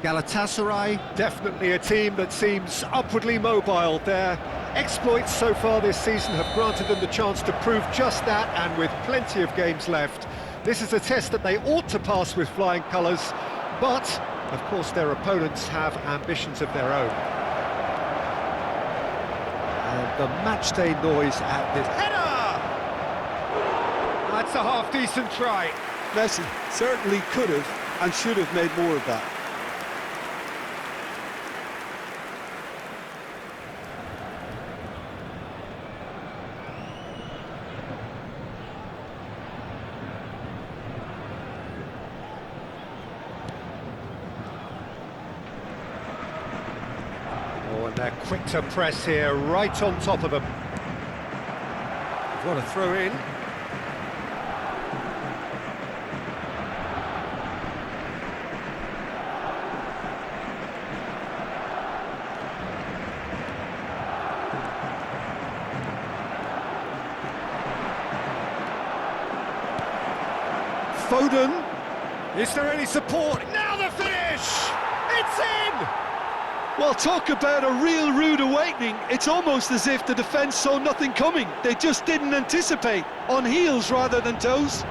Galatasaray. Definitely a team that seems upwardly mobile. Their exploits so far this season have granted them the chance to prove just that, and with plenty of games left. This is a test that they ought to pass with flying colours, but, of course, their opponents have ambitions of their own. And the matchday noise at this... Header! That's a half-decent try. Messi certainly could have and should have made more of that. Oh, and they're quick to press here, right on top of them. What a throw in. Foden. Is there any support? Now the finish! It's in! Well, talk about a real rude awakening. It's almost as if the defence saw nothing coming. They just didn't anticipate, on heels rather than toes.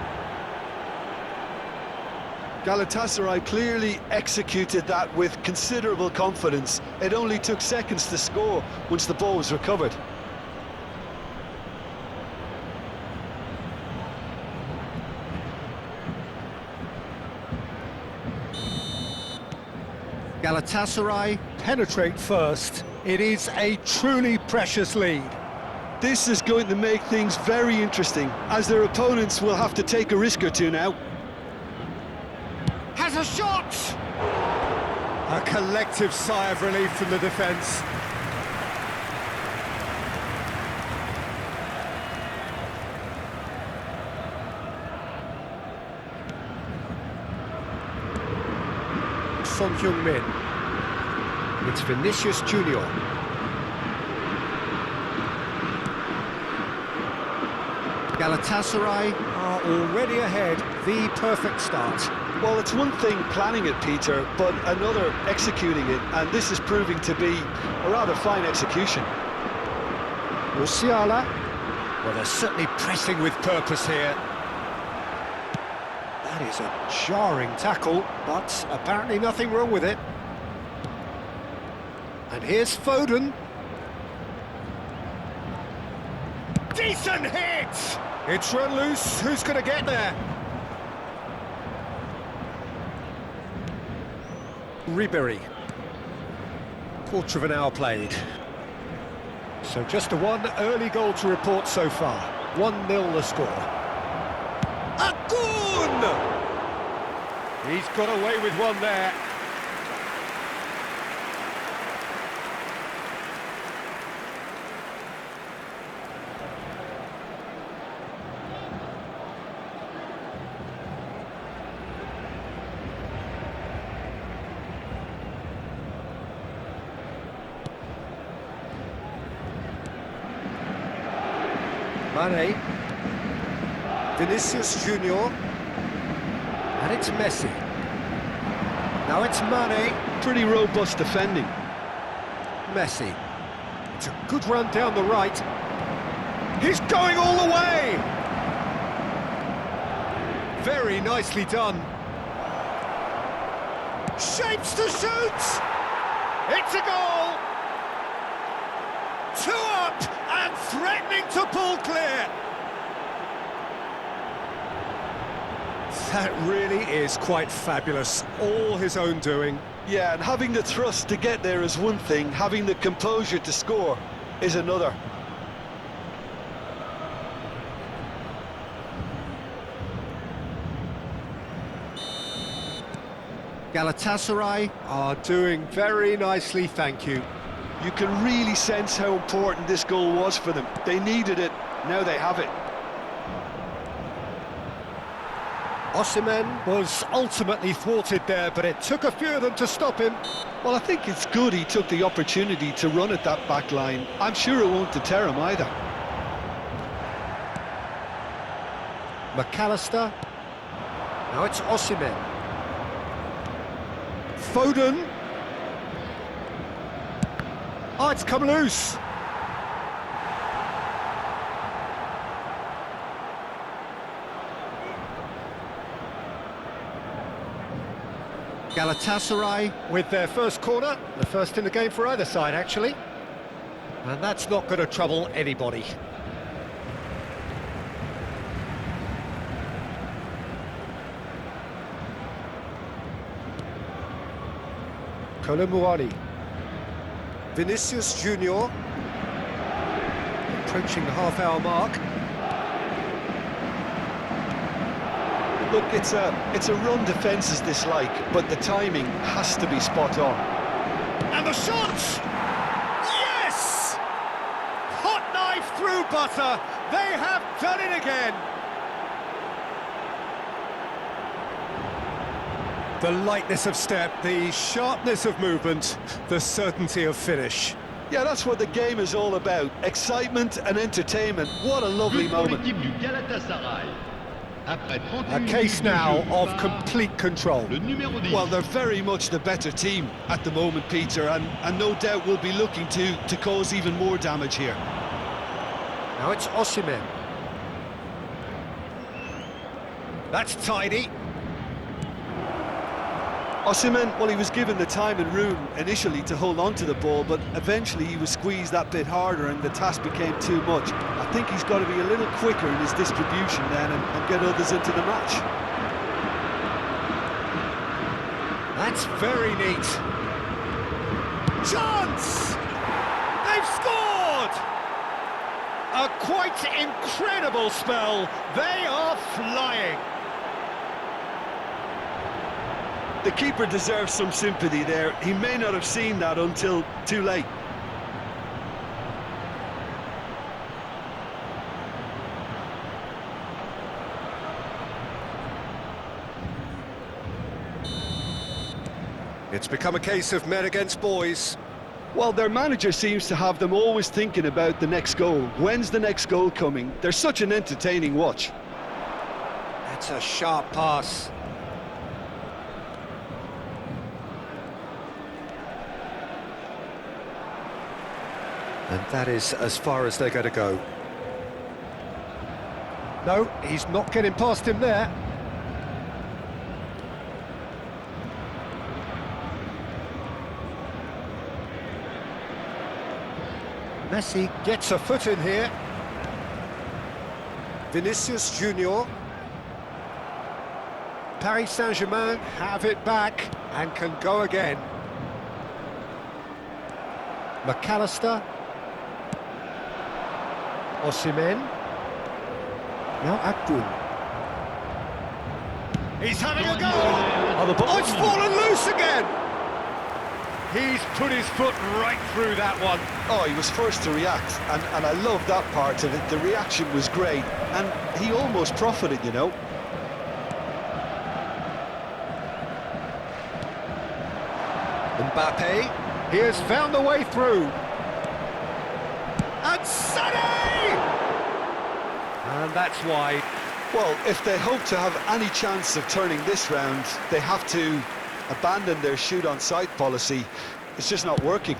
Galatasaray clearly executed that with considerable confidence. It only took seconds to score once the ball was recovered. Galatasaray Penetrate first. It is a truly precious lead. This is going to make things very interesting, as their opponents will have to take a risk or two now. Has a shot! A collective sigh of relief from the defence. Son Heung-min. It's Vinicius Junior. Galatasaray. Are already ahead, the perfect start. Well, it's one thing planning it, Peter, but another executing it, and this is proving to be a rather fine execution. Musiala. Well, they're certainly pressing with purpose here. That is a jarring tackle, but apparently nothing wrong with it. And here's Foden. Decent hit! It's run loose. Who's going to get there? Ribery. Quarter of an hour played. So just one early goal to report so far. 1-0 the score. Akun! He's got away with one there. Mane, Vinicius Junior, and it's Messi. Now it's Mane. Pretty robust defending. Messi. It's a good run down the right. He's going all the way! Very nicely done. Shapes to shoot! It's a goal! 2 up and threatening to pull clear. That really is quite fabulous. All his own doing. Yeah, and having the thrust to get there is one thing, having the composure to score is another. Galatasaray. Are doing very nicely, thank you. You can really sense how important this goal was for them. They needed it, now they have it. Osimhen was ultimately thwarted there, but it took a few of them to stop him. Well, I think it's good he took the opportunity to run at that back line. I'm sure it won't deter him either. McAllister. Now it's Osimhen. Foden. Oh, it's come loose. Galatasaray. With their first corner, the first in the game for either side, actually. And that's not going to trouble anybody. Kolomuani. Vinicius Junior. Approaching the half-hour mark. Look, it's a run defence dislike, but the timing has to be spot on. And the shot! Yes! Hot knife through butter. They have done it again. The lightness of step, the sharpness of movement, the certainty of finish. Yeah, that's what the game is all about. Excitement and entertainment. What a lovely moment. A case now of complete control. Well, they're very much the better team at the moment, Peter, and no doubt will be looking to cause even more damage here. Now it's Osimhen. That's tidy. Osimhen, well, he was given the time and room initially to hold on to the ball, but eventually he was squeezed that bit harder and the task became too much. I think he's got to be a little quicker in his distribution then and get others into the match. That's very neat. Chance! They've scored! A quite incredible spell. They are flying. The keeper deserves some sympathy there. He may not have seen that until too late. It's become a case of men against boys. Well, their manager seems to have them always thinking about the next goal. When's the next goal coming? They're such an entertaining watch. That's a sharp pass. And that is as far as they're going to go. No, he's not getting past him there. Messi gets a foot in here. Vinicius Junior. Paris Saint-Germain have it back and can go again. McAllister. Osimhen. Now Akun. He's having a go! Oh, it's fallen loose again! He's put his foot right through that one. Oh, he was first to react, and I love that part of it. The reaction was great, and he almost profited, you know. Mbappe, he has found the way through. And Sané! And that's wide. Well, if they hope to have any chance of turning this round, they have to abandon their shoot-on-sight policy. It's just not working.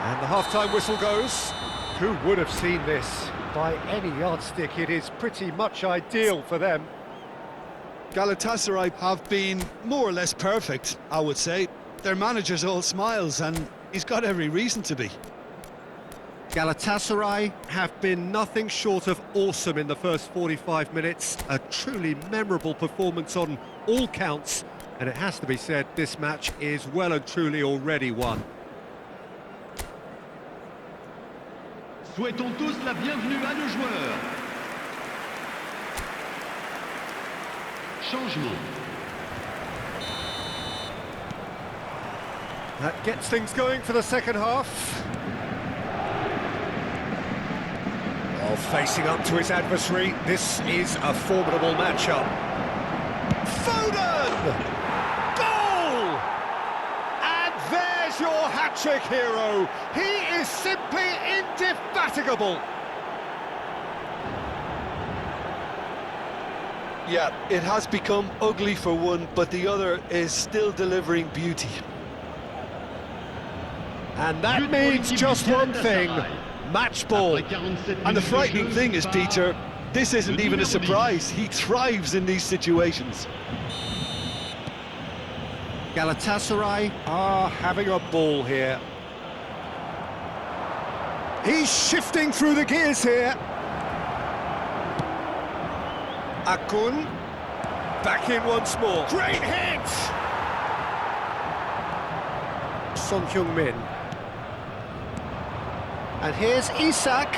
And the half-time whistle goes. Who would have seen this? By any yardstick, it is pretty much ideal for them. Galatasaray have been more or less perfect, I would say. Their manager's all smiles, and he's got every reason to be. Galatasaray have been nothing short of awesome in the first 45 minutes. A truly memorable performance on all counts. And it has to be said, this match is well and truly already won. Souhaitons tous la bienvenue à nos joueurs. Changement. That gets things going for the second half. Well, facing up to his adversary, this is a formidable matchup. Foden! Goal! And there's your hat-trick hero. He is simply indefatigable. Yeah, it has become ugly for one, but the other is still delivering beauty. And that means just one thing. Match ball. And the frightening thing is, Peter, this isn't even a surprise. He thrives in these situations. Galatasaray are having a ball here. He's shifting through the gears here. Akun. Back in once more. Great hit! Son Heung-min. And here's Isak.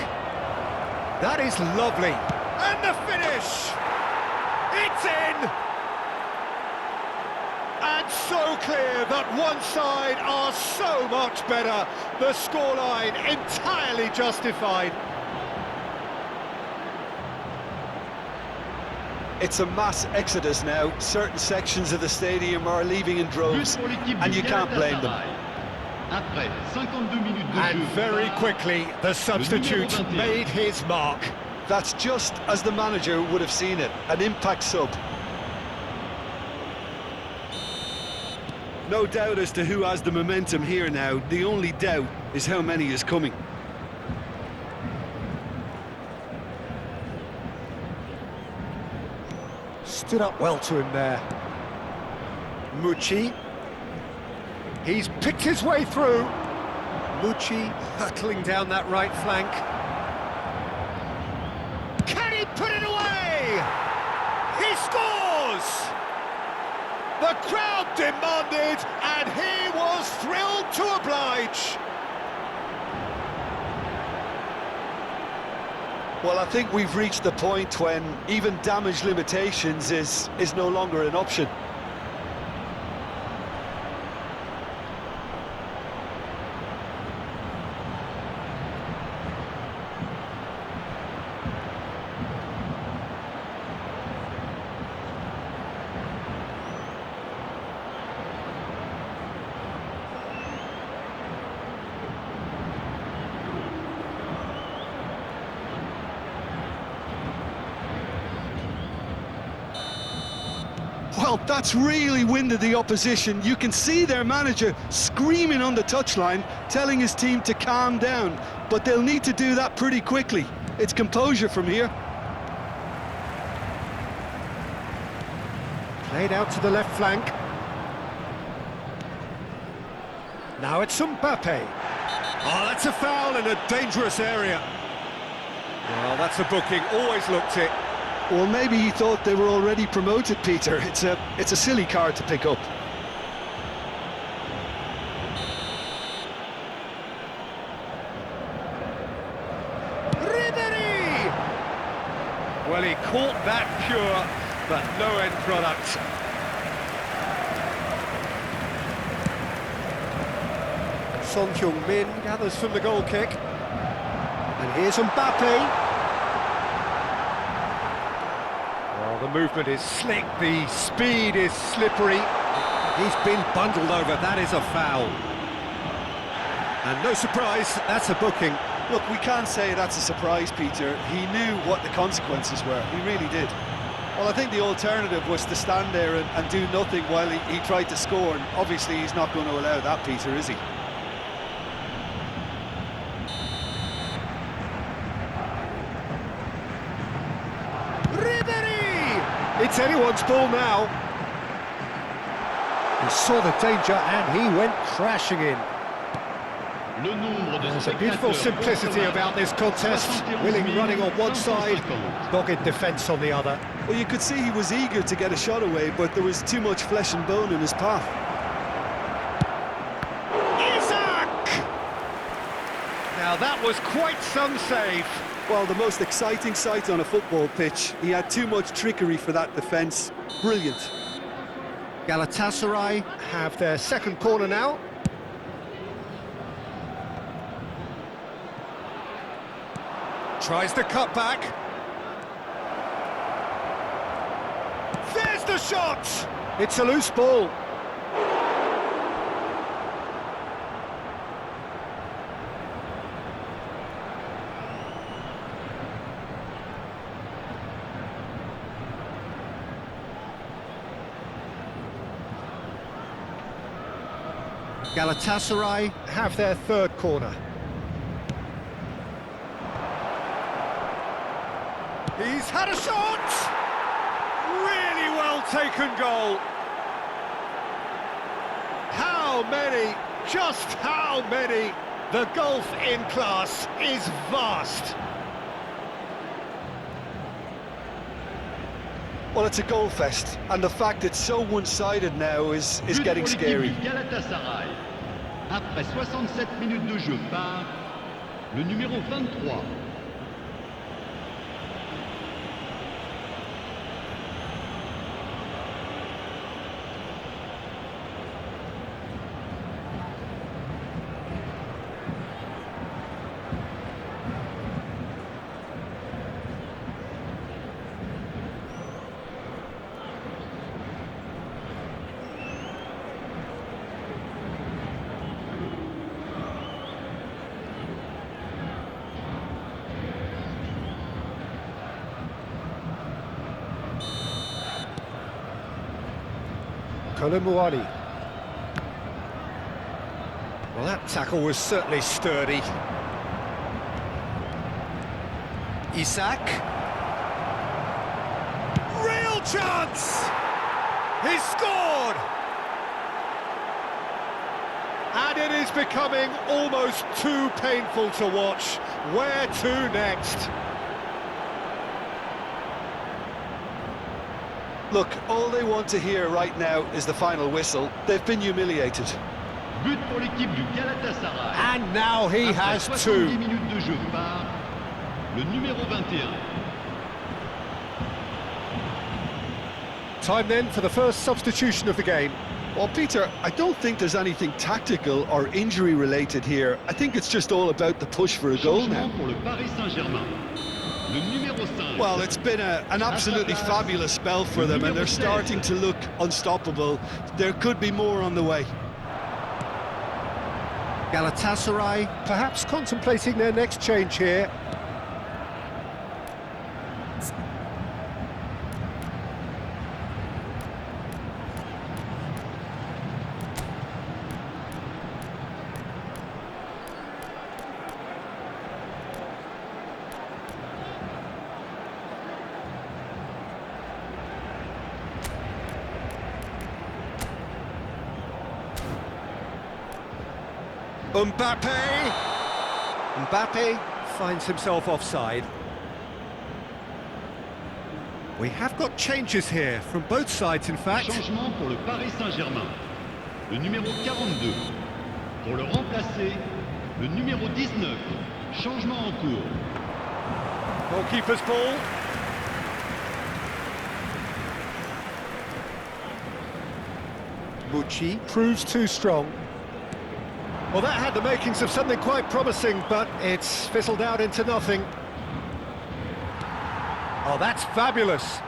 That is lovely. And the finish! It's in! And so clear that one side are so much better. The scoreline entirely justified. It's a mass exodus now. Certain sections of the stadium are leaving in droves, and you can't blame them. And very quickly, the substitute made his mark. That's just as the manager would have seen it, an impact sub. No doubt as to who has the momentum here now. The only doubt is how many is coming. Stood up well to him there. Mucci. He's picked his way through. Mucci hurtling down that right flank. Can he put it away? He scores! The crowd demanded, and he was thrilled to oblige. Well, I think we've reached the point when even damage limitations is no longer an option. Well, that's really winded the opposition. You can see their manager screaming on the touchline, telling his team to calm down. But they'll need to do that pretty quickly. It's composure from here. Played out to the left flank. Now it's Mbappe. Oh, that's a foul in a dangerous area. Well, that's a booking, always looked it. Well, maybe he thought they were already promoted, Peter. It's a silly card to pick up. Ribéry! Well, he caught that pure, but no end product. Son Heung-min gathers from the goal kick. And here's Mbappe. Well, the movement is slick, the speed is slippery. He's been bundled over, that is a foul. And no surprise, that's a booking. Look, we can't say that's a surprise, Peter. He knew what the consequences were. He really did. Well, I think the alternative was to stand there and do nothing while he tried to score. And obviously, he's not going to allow that, Peter, is he? It's anyone's ball now. He saw the danger and he went crashing in. There's a beautiful simplicity about this contest. Willing running on one side, dogged defence on the other. Well, you could see he was eager to get a shot away, but there was too much flesh and bone in his path. Isak! Now that was quite some save. Well, the most exciting sight on a football pitch. He had too much trickery for that defence. Brilliant. Galatasaray Have their second corner now. Tries to cut back. There's the shot! It's a loose ball. Galatasaray Have their third corner. He's had a shot! Really well taken goal. How many? Just how many? The gulf in class is vast. Well, it's a goal fest, and the fact it's so one-sided now is getting scary. Galatasaray. Après 67 minutes de jeu par le numéro 23. Koulibaly. Well, that tackle was certainly sturdy. Isak Real chance! He's scored! And it is becoming almost too painful to watch. Where to next? Look, all they want to hear right now is the final whistle. They've been humiliated. But pour l'équipe du Galatasaray. And now he Après has 70 two. minutes de jeu par le numéro 21. Time then for the first substitution of the game. Well, Peter, I don't think there's anything tactical or injury-related here. I think it's just all about the push for a goal now. Changement pour le Paris Saint-Germain. Le numéro 5. Well, it's been an absolutely fabulous spell for them, and they're starting to look unstoppable. There could be more on the way. Galatasaray Perhaps contemplating their next change here. Mbappe! Mbappe finds himself offside. We have got changes here from both sides, in fact. Changement pour le Paris Saint-Germain. Le numéro 42. Pour le remplacer, le numéro 19. Changement en cours. Goalkeeper's ball. Mucci proves too strong. Well, that had the makings of something quite promising, but it's fizzled out into nothing. Oh, that's fabulous.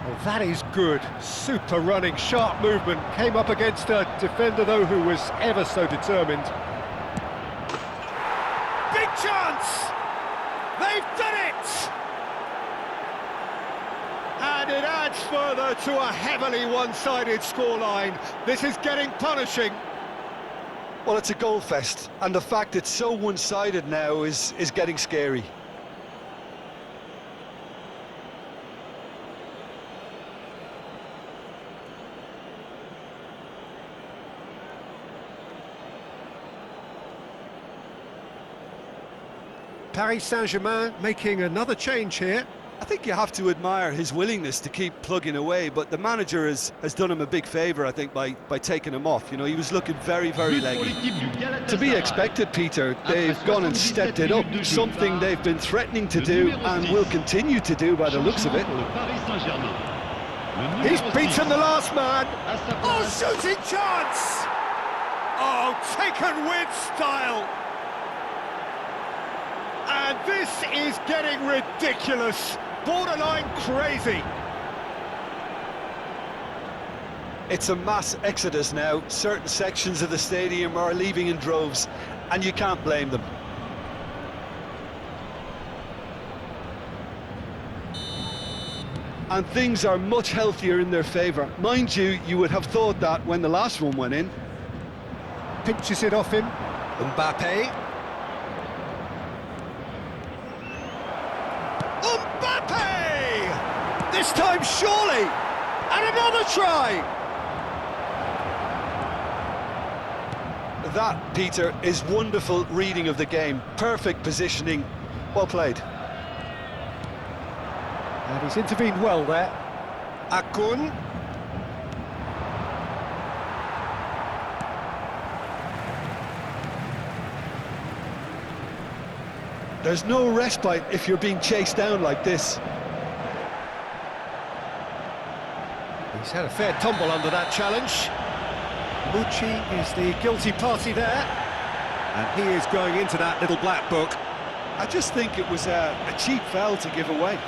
Oh, that is good. Super running, sharp movement. Came up against a defender, though, who was ever so determined. Big chance! They've done it! And it adds further to a heavily one-sided scoreline. This is getting punishing. Well, it's a goal fest, and the fact it's so one-sided now is getting scary. Paris Saint-Germain making another change here. I think you have to admire his willingness to keep plugging away, but the manager has done him a big favour, I think, by taking him off. You know, he was looking very, very leggy. To be expected, Peter. They've gone and stepped it up, something they've been threatening to do and will continue to do by the looks of it. He's beaten the last man. Oh, shooting chance! Oh, taken with style. And this is getting ridiculous, borderline crazy. It's a mass exodus now. Certain sections of the stadium are leaving in droves, and you can't blame them. And things are much healthier in their favour. Mind you, you would have thought that when the last one went in. Pinches it off him. Mbappe. Mbappe! This time surely! And another try! That, Peter, is wonderful reading of the game. Perfect positioning. Well played. And he's intervened well there. Akun. There's no respite if you're being chased down like this. He's had a fair tumble under that challenge. Mucci is the guilty party there. And he is going into that little black book. I just think it was a cheap foul to give away.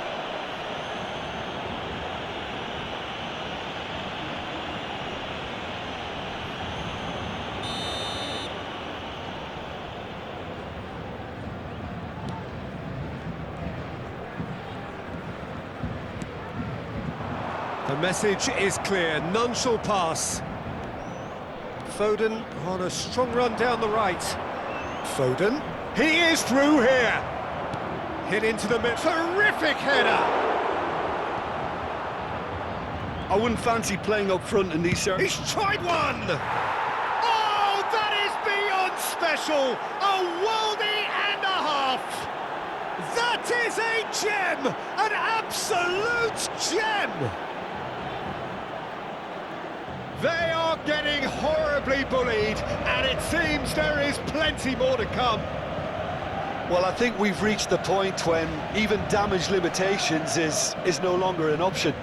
The message is clear, none shall pass. Foden on a strong run down the right. Foden, he is through here. Hit into the middle, terrific header. I wouldn't fancy playing up front in these circumstances. He's tried one! Oh, that is beyond special! A worldie and a half! That is a gem! An absolute gem! They are getting horribly bullied, and it seems there is plenty more to come. Well, I think we've reached the point when even damage limitations is no longer an option.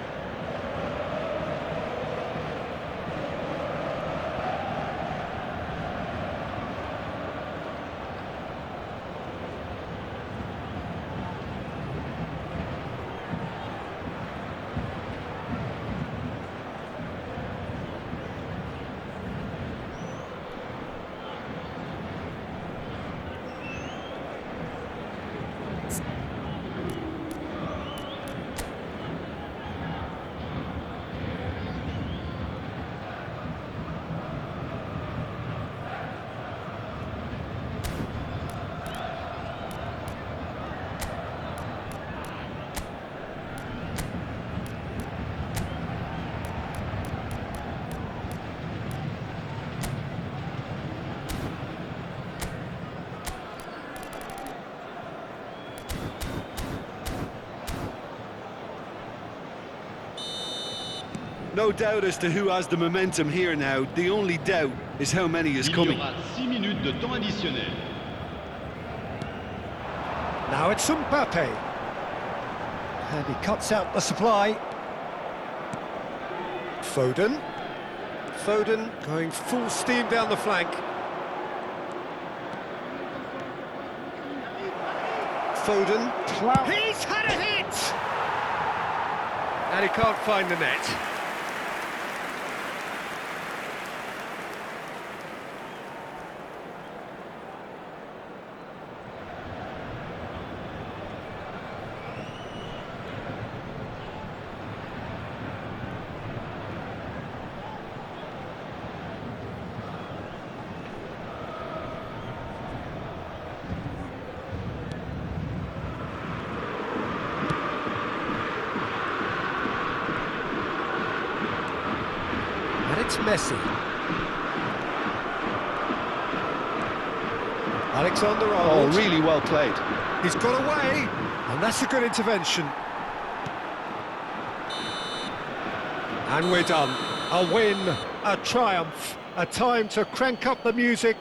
No doubt as to who has the momentum here now. The only doubt is how many is Il y coming. aura 6 minutes de temps additionnel. Now it's Mbappe. And he cuts out the supply. Foden. Foden going full steam down the flank. Foden. He's had a hit! And he can't find the net. And it's Messi. Alexander-Arnold. Oh, really well played. He's got away, and that's a good intervention. And we're done. A win, a triumph, a time to crank up the music.